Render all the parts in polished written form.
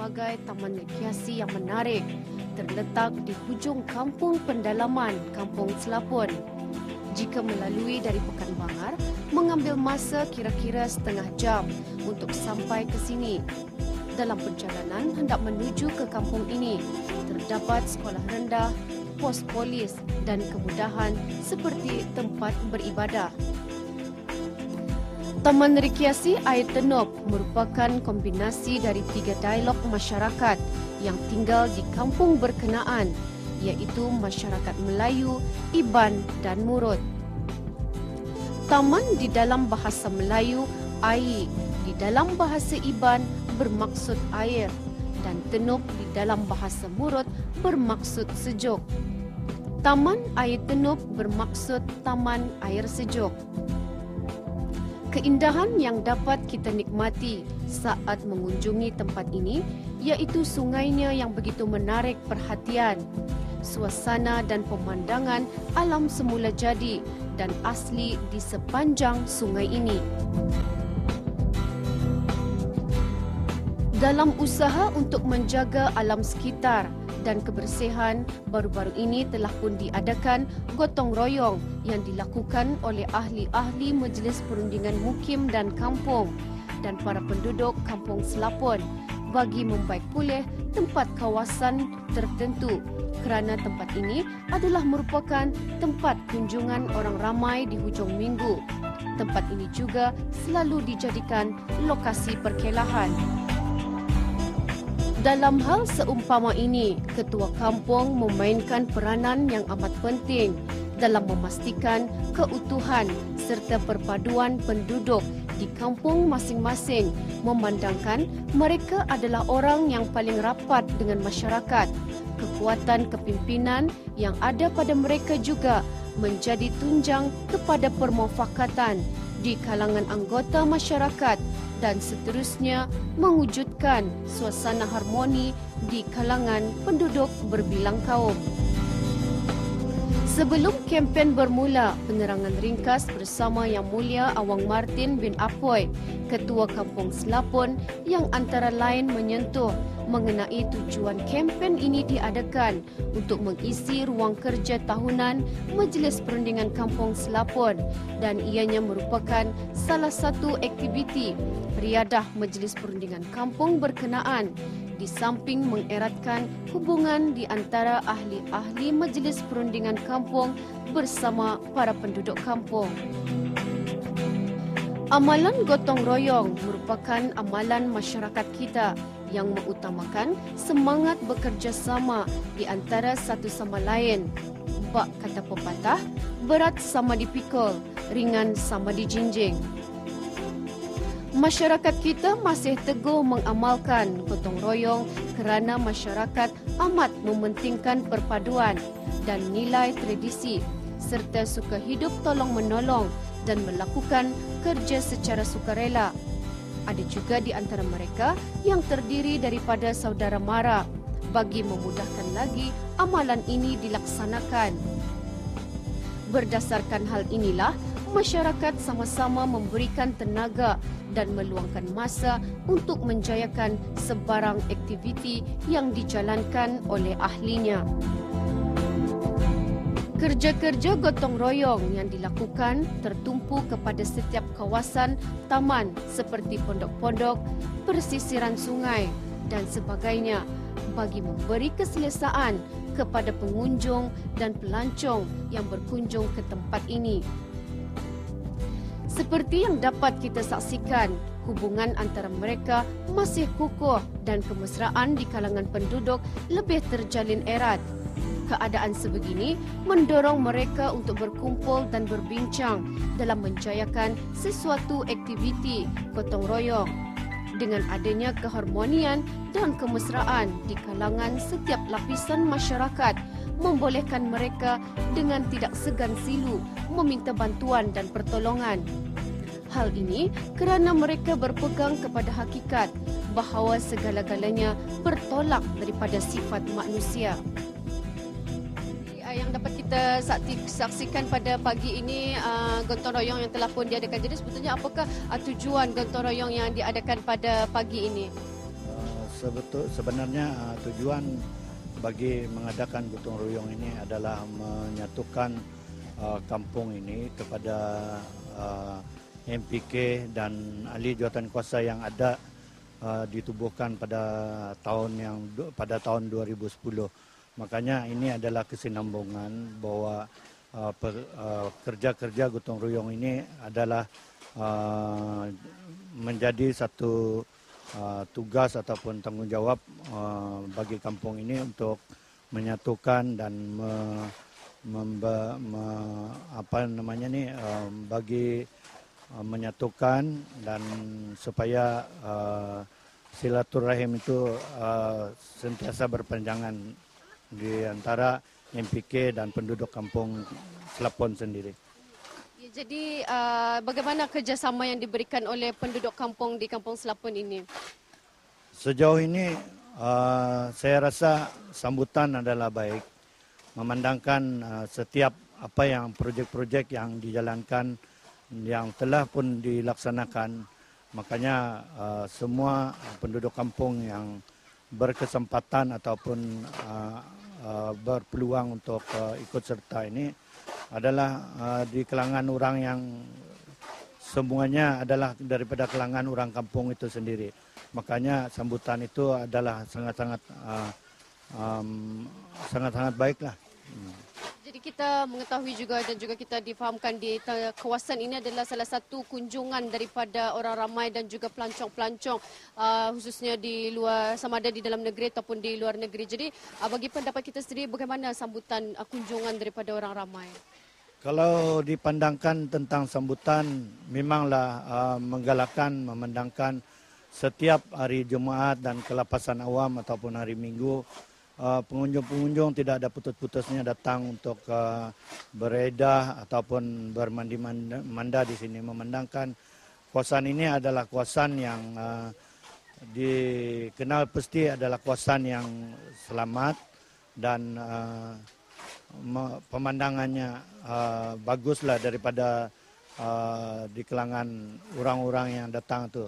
sebagai taman rekreasi yang menarik terletak di hujung kampung pendalaman Kampung Selapun. Jika melalui dari Pekan Bangar, mengambil masa kira-kira setengah jam untuk sampai ke sini. Dalam perjalanan hendak menuju ke kampung ini, terdapat sekolah rendah, pos polis dan kemudahan seperti tempat beribadah. Taman Rekreasi Air Tenop merupakan kombinasi dari 3 dialog masyarakat yang tinggal di kampung berkenaan, iaitu masyarakat Melayu, Iban dan Murut. Taman di dalam bahasa Melayu, air, di dalam bahasa Iban bermaksud air dan Tenop di dalam bahasa Murut bermaksud sejuk. Taman Air Tenop bermaksud taman air sejuk. Keindahan yang dapat kita nikmati saat mengunjungi tempat ini iaitu sungainya yang begitu menarik perhatian. Suasana dan pemandangan alam semula jadi dan asli di sepanjang sungai ini. Dalam usaha untuk menjaga alam sekitar dan kebersihan, baru-baru ini telah pun diadakan gotong royong yang dilakukan oleh ahli-ahli Majlis Perundingan Mukim dan Kampung dan para penduduk Kampung Selapun bagi membaik pulih tempat kawasan tertentu kerana tempat ini adalah merupakan tempat kunjungan orang ramai di hujung minggu. Tempat ini juga selalu dijadikan lokasi perkelahan. Dalam hal seumpama ini, ketua kampung memainkan peranan yang amat penting dalam memastikan keutuhan serta perpaduan penduduk di kampung masing-masing, memandangkan mereka adalah orang yang paling rapat dengan masyarakat. Kekuatan kepimpinan yang ada pada mereka juga menjadi tunjang kepada permufakatan di kalangan anggota masyarakat dan seterusnya mewujudkan suasana harmoni di kalangan penduduk berbilang kaum. Sebelum kempen bermula, penerangan ringkas bersama Yang Mulia Awang Martin bin Apoy, Ketua Kampung Selapun, yang antara lain menyentuh mengenai tujuan kempen ini diadakan untuk mengisi ruang kerja tahunan Majlis Perundingan Kampung Selapun dan ianya merupakan salah satu aktiviti riadah Majlis Perundingan Kampung berkenaan di samping mengeratkan hubungan di antara ahli-ahli Majlis Perundingan Kampung bersama para penduduk kampung. Amalan gotong royong merupakan amalan masyarakat kita yang mengutamakan semangat bekerjasama di antara satu sama lain. Bak kata pepatah, berat sama dipikul, ringan sama dijinjing. Masyarakat kita masih teguh mengamalkan gotong royong kerana masyarakat amat mementingkan perpaduan dan nilai tradisi serta suka hidup tolong-menolong dan melakukan kerja secara sukarela. Ada juga di antara mereka yang terdiri daripada saudara mara bagi memudahkan lagi amalan ini dilaksanakan. Berdasarkan hal inilah, masyarakat sama-sama memberikan tenaga dan meluangkan masa untuk menjayakan sebarang aktiviti yang dijalankan oleh ahlinya. Kerja-kerja gotong royong yang dilakukan tertumpu kepada setiap kawasan taman seperti pondok-pondok, persisiran sungai dan sebagainya bagi memberi keselesaan kepada pengunjung dan pelancong yang berkunjung ke tempat ini. Seperti yang dapat kita saksikan, hubungan antara mereka masih kukuh dan kemesraan di kalangan penduduk lebih terjalin erat. Keadaan sebegini mendorong mereka untuk berkumpul dan berbincang dalam menjayakan sesuatu aktiviti gotong royong. Dengan adanya keharmonian dan kemesraan di kalangan setiap lapisan masyarakat, membolehkan mereka dengan tidak segan silu meminta bantuan dan pertolongan. Hal ini kerana mereka berpegang kepada hakikat bahawa segala-galanya bertolak daripada sifat manusia. Yang dapat kita saksikan pada pagi ini gotong royong yang telah pun diadakan. Jadi sebetulnya apakah tujuan gotong royong yang diadakan pada pagi ini? sebenarnya tujuan bagi mengadakan gotong royong ini adalah menyatukan kampung ini kepada MPK dan ahli jawatan kuasa yang ada ditubuhkan pada tahun 2010. Makanya ini adalah kesinambungan bahwa kerja-kerja gotong royong ini adalah menjadi satu tugas ataupun tanggungjawab bagi kampung ini untuk menyatukan dan bagi menyatukan dan supaya silaturahim itu sentiasa berpanjangan di antara MPK dan penduduk kampung Selapon sendiri. Jadi bagaimana kerjasama yang diberikan oleh penduduk kampung di Kampung Selapon ini? Sejauh ini saya rasa sambutan adalah baik. Memandangkan setiap apa yang projek-projek yang dijalankan yang telah pun dilaksanakan. Makanya semua penduduk kampung yang berkesempatan ataupun berpeluang untuk ikut serta ini adalah di kalangan orang yang semuanya adalah daripada kalangan orang kampung itu sendiri. Makanya sambutan itu adalah sangat-sangat baiklah. Jadi kita mengetahui juga dan juga kita difahamkan di kawasan ini adalah salah satu kunjungan daripada orang ramai dan juga pelancong-pelancong khususnya di luar, sama ada di dalam negeri ataupun di luar negeri. Jadi bagi pendapat kita sendiri, bagaimana sambutan kunjungan daripada orang ramai? Kalau dipandangkan tentang sambutan, memanglah menggalakkan, memandangkan setiap hari Jumaat dan kelepasan awam ataupun hari Minggu, pengunjung-pengunjung tidak ada putus-putusnya datang untuk beredah ataupun bermandi-manda di sini. Memandangkan kawasan ini adalah kawasan yang dikenal pasti adalah kawasan yang selamat dan pemandangannya baguslah daripada di kalangan orang-orang yang datang itu.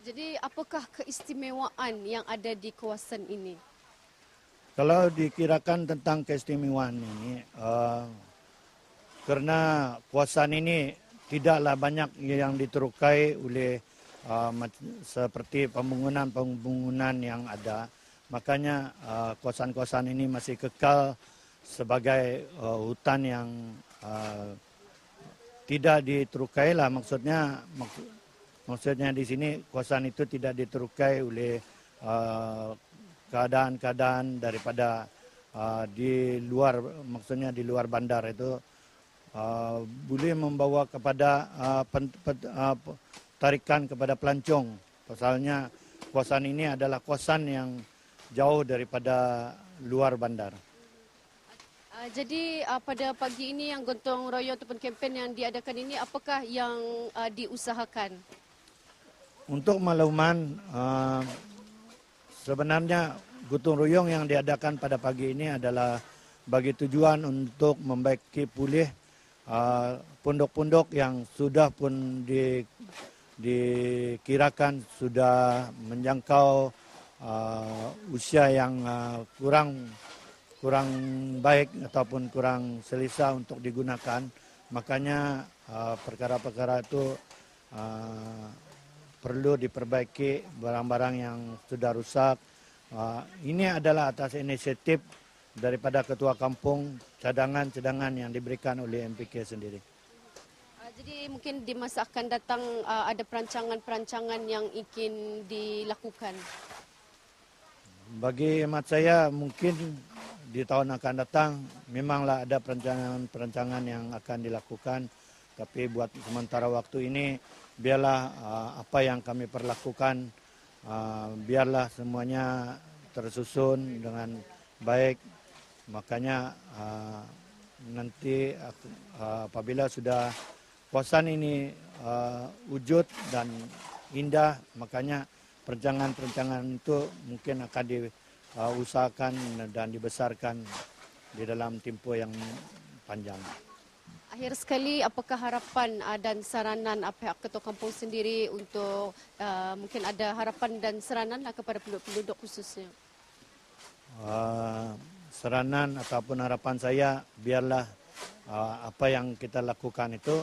Jadi apakah keistimewaan yang ada di kawasan ini? Kalau dikirakan tentang keistimewaan ini, karena kawasan ini tidaklah banyak yang diterukai oleh seperti pembangunan yang ada. Makanya kawasan-kawasan ini masih kekal sebagai hutan yang tidak diterukai lah. Maksudnya di sini kawasan itu tidak diterukai oleh keadaan-keadaan daripada di luar, maksudnya di luar bandar itu boleh membawa kepada tarikan kepada pelancong. Pasalnya kawasan ini adalah kawasan yang jauh daripada luar bandar. Jadi pada pagi ini yang gotong royong ataupun kempen yang diadakan ini, apakah yang diusahakan? Untuk makluman, sebenarnya gotong royong yang diadakan pada pagi ini adalah bagi tujuan untuk membaiki pulih pondok-pondok yang sudah pun dikirakan sudah menjangkau usia yang kurang baik ataupun kurang selesa untuk digunakan. Makanya perkara-perkara itu perlu diperbaiki, barang-barang yang sudah rusak. Ini adalah atas inisiatif daripada ketua kampung, cadangan-cadangan yang diberikan oleh MPK sendiri. Jadi mungkin di masa akan datang ada perancangan-perancangan yang ingin dilakukan. Bagi hemat saya mungkin di tahun akan datang memanglah ada perancangan yang akan dilakukan. Tapi buat sementara waktu ini biarlah apa yang kami perlakukan, biarlah semuanya tersusun dengan baik. Makanya nanti apabila sudah kawasan ini wujud dan indah, makanya perencanaan-perencanaan itu mungkin akan diusahakan dan dibesarkan di dalam tempoh yang panjang. Akhir sekali, apakah harapan dan saranan pihak Ketua Kampung sendiri untuk mungkin ada harapan dan saranan kepada penduduk khususnya? Saranan ataupun harapan saya, biarlah apa yang kita lakukan itu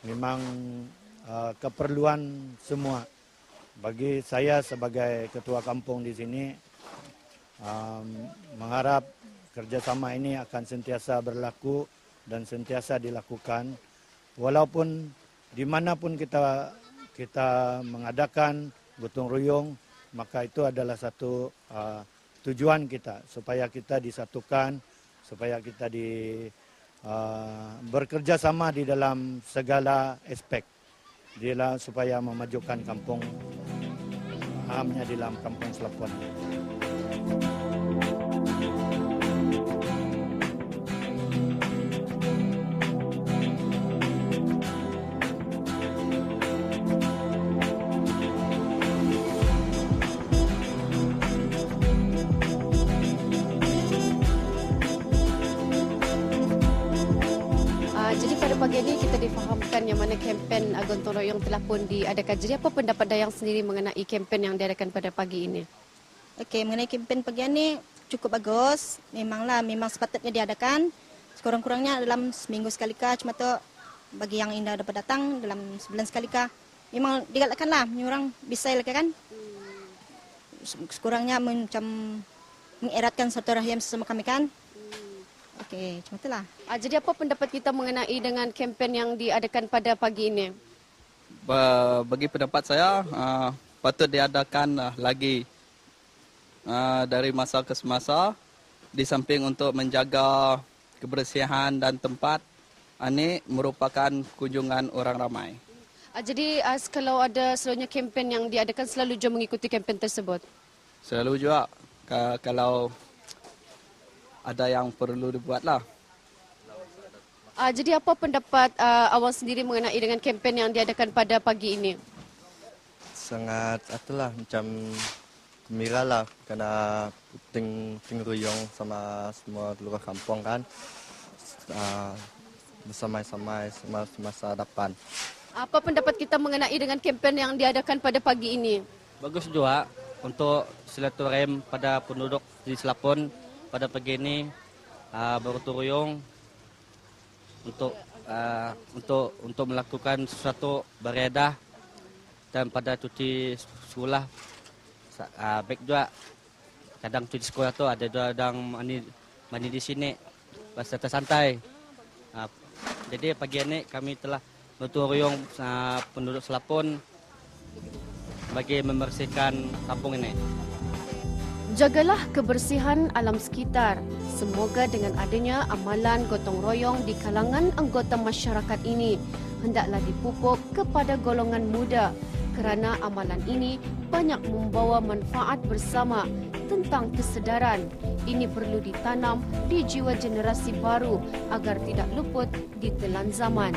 memang keperluan semua. Bagi saya sebagai Ketua Kampung di sini, mengharap kerjasama ini akan sentiasa berlaku dan sentiasa dilakukan, walaupun dimanapun kita mengadakan gotong royong, maka itu adalah satu tujuan kita, supaya kita disatukan, supaya kita bekerja sama di dalam segala aspek, supaya memajukan kampung, hamnya di dalam Kampung Selapon. Jadi pada pagi ini kita difahamkan yang mana kempen gotong royong telah pun diadakan. Jadi apa pendapat Dayang sendiri mengenai kempen yang diadakan pada pagi ini? Okey, mengenai kempen pagi ini cukup bagus. Memang sepatutnya diadakan. Sekurang-kurangnya dalam seminggu sekali kah, cuma tu bagi yang indah dapat datang dalam sebulan sekali kah. Memang digalakkanlah, orang bisa kan. Sekurangnya macam mengeratkan satu rahim sesama kami kan. Okey, cuma itulah. Jadi apa pendapat kita mengenai dengan kempen yang diadakan pada pagi ini? Bagi pendapat saya, patut diadakan lagi dari masa ke semasa, di samping untuk menjaga kebersihan dan tempat, ini merupakan kunjungan orang ramai. Jadi kalau ada selalunya kempen yang diadakan, selalu jom mengikuti kempen tersebut? Selalu juga, kalau ada yang perlu dibuatlah. Jadi apa pendapat awak sendiri mengenai dengan kempen yang diadakan pada pagi ini? Sangat macam gembira lah, karena puting ruyong sama semua seluruh kampung kan, bersama-sama semasa depan. Apa pendapat kita mengenai dengan kempen yang diadakan pada pagi ini? Bagus juga untuk silaturahim pada penduduk di Selapon pada pagi ini, bergotong royong untuk melakukan sesuatu beredah, dan pada cuti sekolah baik juga. Kadang cuti sekolah tu ada kadang mandi di sini, santai. Jadi pagi ini kami telah bergotong royong penduduk Selapon bagi membersihkan kampung ini. Jagalah kebersihan alam sekitar. Semoga dengan adanya amalan gotong royong di kalangan anggota masyarakat ini, hendaklah dipupuk kepada golongan muda, kerana amalan ini banyak membawa manfaat bersama tentang kesedaran. Ini perlu ditanam di jiwa generasi baru agar tidak luput ditelan zaman.